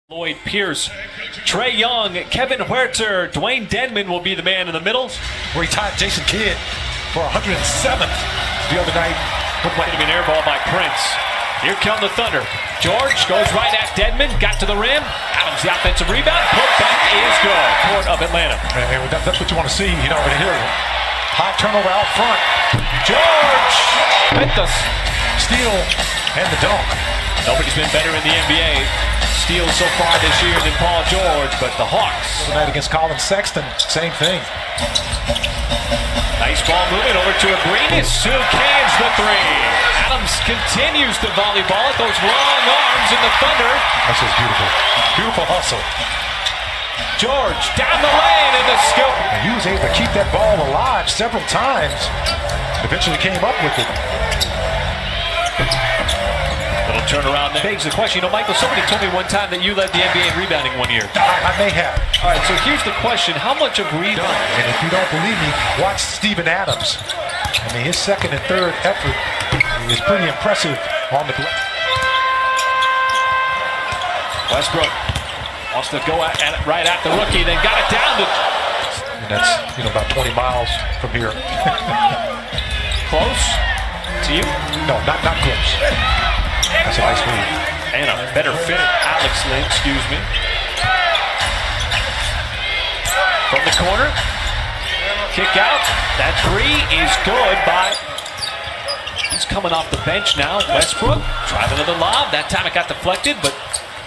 Lloyd Pierce, Trae Young, Kevin Huerter, Dwayne Dedmon will be the man in the middle. Where he tied Jason Kidd for 107th the other night. Might have been airball by Prince. Here come the Thunder. George goes right at Dedmon, got to the rim. Adams the offensive rebound. Put back is good. Court of Atlanta. And that's what you want to see, you know, right here. High turnover out front. George with the Steal and the dunk. Nobody's been better in the NBA. Steals so far this year than Paul George, but the Hawks. Tonight against Colin Sexton, same thing. Nice ball moving over to Abrinas, who cans the three. Adams continues to volleyball at those long arms in the Thunder. That's just beautiful. Beautiful hustle. George down the lane in the scoop. And he was able to keep that ball alive several times. Eventually came up with it. Little turnaround there. Begs the question, you know, Michael, somebody told me one time that you led the NBA in rebounding one year. I may have. All right, so here's the question. How much of rebound? And if you don't believe me, watch Steven Adams. I mean, his second and third effort is pretty impressive on the glass. Westbrook wants to go at it right at the rookie, then got it down to... And that's, you know, about 20 miles from here. Close to you? No, not close. That's a nice move. And a better fit, Alex Lynn, excuse me. From the corner. Kick out. That three is good by... He's coming off the bench now. Westbrook tried another lob. That time it got deflected, but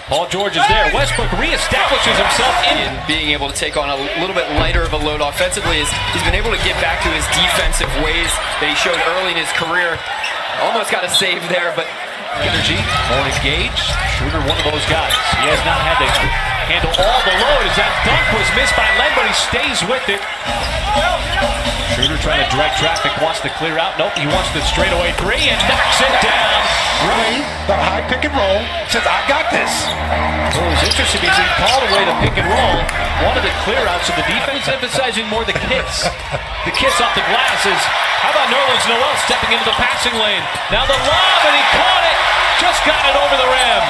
Paul George is there. Westbrook reestablishes himself in being able to take on a little bit lighter of a load offensively. He's been able to get back to his defensive ways that he showed early in his career. Almost got a save there, but energy, more engaged. Schroeder, one of those guys. He has not had to handle all the load as that dunk was missed by Len, but he stays with it. Schroeder trying to direct traffic, wants to clear out. Nope, he wants the straightaway three and knocks it down. Really? The high pick and roll says, I got this. Well, it was interesting because he called away the pick and roll. One of the clear outs of the defense, emphasizing more the kiss. The kiss off the glass is, how about Nerlens Noel stepping into the passing lane? Now the lob, and he caught it. Just got it over the rim.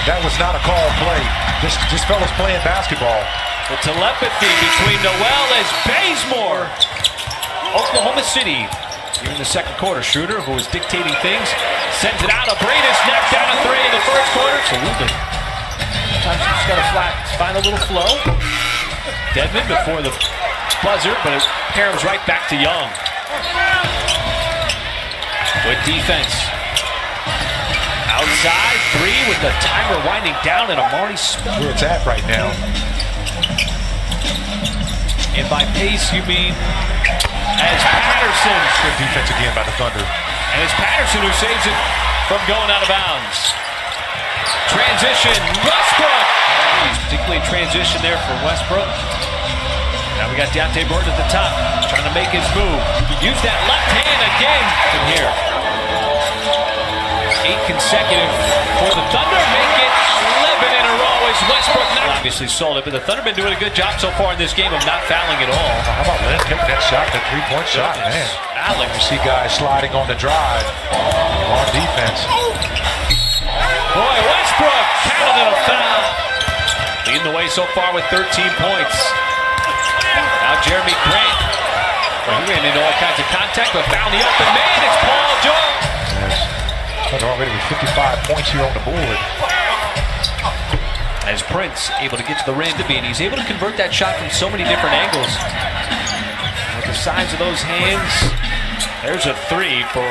That was not a call play. This fella's playing basketball. The telepathy between Noel as Bazemore. Oklahoma City. Here in the second quarter, Schroeder, who was dictating things, sends it out. Abrinas knocked down a three in the first quarter. Absolutely. Sometimes you just got to find a little flow. Dedmon before the buzzer, but it pairs right back to Young. Good defense. Outside, three with the timer winding down, and Amari Smith. Where it's at right now. And by pace, you mean as Patterson. Good defense again by the Thunder. And it's Patterson who saves it from going out of bounds. Transition, Westbrook. Particularly in transition there for Westbrook. Now we got Deontay Burton at the top, trying to make his move. Use that left hand again from here. 8 consecutive for the Thunder. Make it 11 in a row as Westbrook now obviously sold it, but the Thunder been doing a good job so far in this game of not fouling at all. How about Lynn taking that shot, that three-point shot? Man, Alex. You see guys sliding on the drive on defense. Boy, Westbrook counted a foul. Leading the way so far with 13 points. Now Jeremy Grant. Well, he ran into all kinds of contact, but found the open man. It's Paul George. Thunder already with 55 points here on the board. As Prince able to get to the rim to be, and he's able to convert that shot from so many different angles. With the size of those hands, there's a three for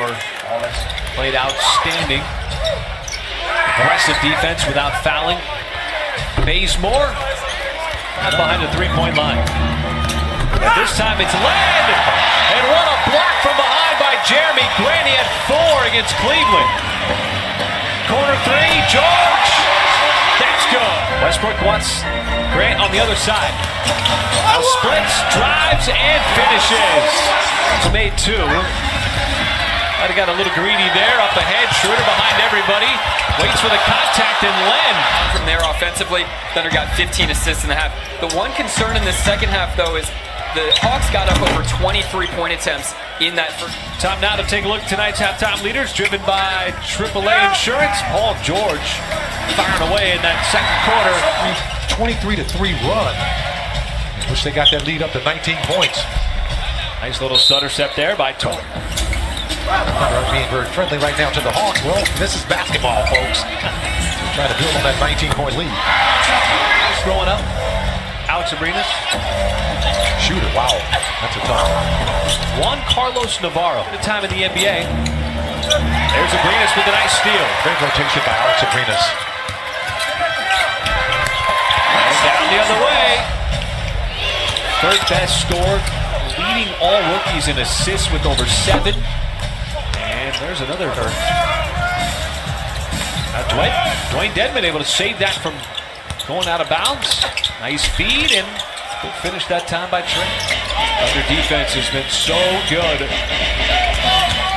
played outstanding. Aggressive defense without fouling. Bazemore behind the three-point line. But this time it's Len, and what a block from behind by Jeremy Grant. He had 4 against Cleveland. Corner three, George. That's good. Westbrook wants Grant on the other side. Now splits, drives, and finishes. It's made 2. Might have got a little greedy there. Up ahead, Schroeder behind everybody. Waits for the contact, and Len. From there offensively, Thunder got 15 assists in the half. The one concern in the second half, though, is the Hawks got up over 20 3-point attempts in that first. Time now to take a look at tonight's halftime leaders, driven by AAA Insurance. Paul George firing away in that second quarter. 23-3 run. I wish they got that lead up to 19 points. Nice little stutter step there by Tony. Thunder being very friendly right now to the Hawks. Well, this is basketball, folks. They're trying to build on that 19-point lead. Throwing up. Alex Abrinas. Shooter, wow. That's a tough one. Juan Carlos Navarro. The time in the NBA. There's Abrinas with a nice steal. Great rotation by Alex Abrinas. And down the other way. Third best scorer, leading all rookies in assists with over 7. And there's another. Dwayne Dedman able to save that from going out of bounds. Nice feed and good finish that time by Trent. Thunder defense has been so good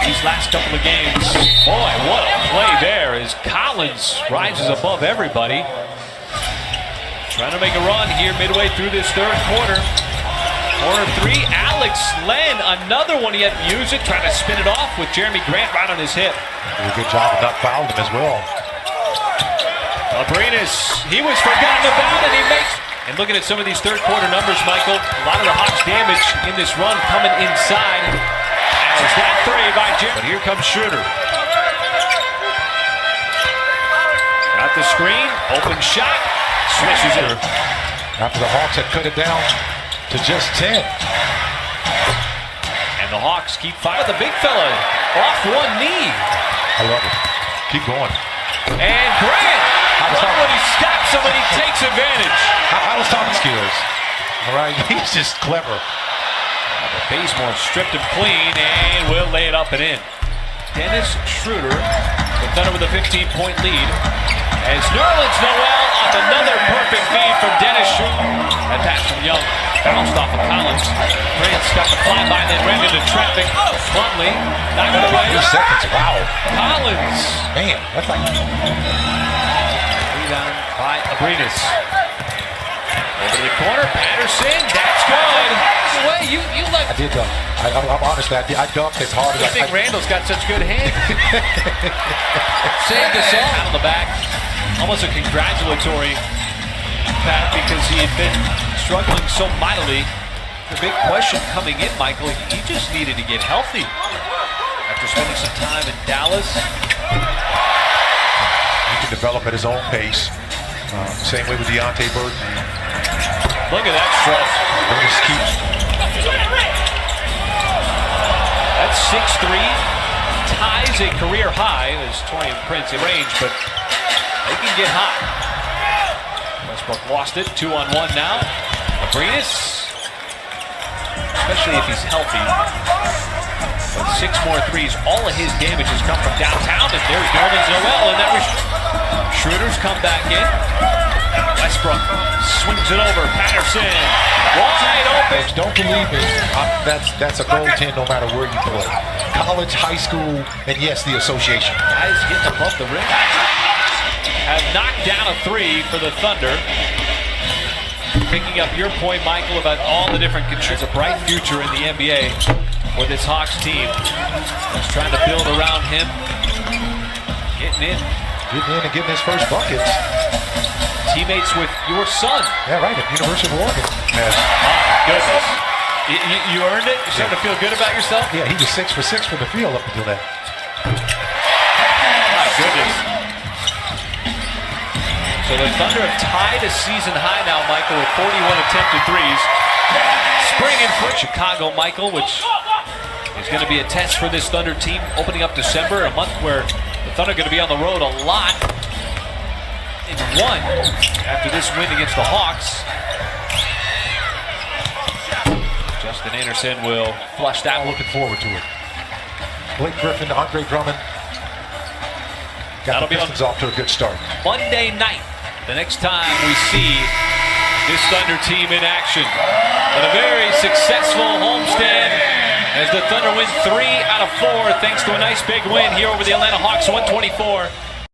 these last couple of games. Boy, what a play there as Collins rises above everybody. Trying to make a run here midway through this third quarter. Corner 3, Alex Len, another one. He had music, trying to spin it off with Jeremy Grant right on his hip. Did a good job of not fouling him as well. Abrinas, he was forgotten about, and he makes. And looking at some of these third quarter numbers, Michael, a lot of the Hawks damage in this run coming inside. As that 3 by Jeremy. But here comes Schroeder. Got the screen, open shot, swishes it. After the Hawks had cut it down to just 10. And the Hawks keep firing. The big fella off one knee. I love it. Keep going. And Grant, when he stops him and he takes advantage. How was talking skills? All right, he's just clever. Bazemore stripped him clean and will lay it up and in. Dennis Schroeder, the Thunder with a 15-point lead. As Nerlens Noel off another perfect feed from Dennis Schroeder. That pass from Young bounced off of Collins. Grant's got the flyby and then ran into traffic. Plumlee knocked it away. 2 seconds, wow. Collins. Man, that's like... Rebound by Abrinas. Over to the corner, Patterson, that's good. Way, you let. I did dunk. I'm honest, I dunked as hard as I think Randall's got such good hands. Saved us all out of the back. Almost a congratulatory pat because he had been struggling so mightily. The big question coming in, Michael, he just needed to get healthy after spending some time in Dallas. He can develop at his own pace. Same way with Deonte Burton. Look at that stress. That's 6'3", ties a career high as Torian Prince in range, but they can get hot. Westbrook lost it, 2-on-1 now. Abrinas, especially if he's healthy. With 6 more threes, all of his damage has come from downtown, and there's Nerlens Noel, and that was Schroeder's come back in. Westbrook swings it over. Patterson wide open. Don't believe me. That's a goaltend no matter where you play. College, high school, and yes, the association. Guys getting above the rim. Have knocked down a 3 for the Thunder. Picking up your point, Michael, about all the different contributors. A bright future in the NBA for this Hawks team. Just trying to build around him. Getting in. Getting in and getting his first buckets. Teammates with your son. Yeah, right, at University of Oregon. Yes. My goodness. You earned it? You're starting to feel good about yourself? Yeah, he was 6 for 6 from the field up until that. My goodness. So the Thunder have tied a season high now, Michael, with 41 attempted threes. Spring in for Chicago, Michael, which is going to be a test for this Thunder team opening up December, a month where the Thunder are going to be on the road a lot. In 1 after this win against the Hawks. Justin Anderson will flush that. Looking forward to it. Blake Griffin, Andre Drummond. Got the Pistons off to a good start. Monday night, the next time we see this Thunder team in action. But a very successful homestand as the Thunder win 3 out of 4 thanks to a nice big win here over the Atlanta Hawks, 124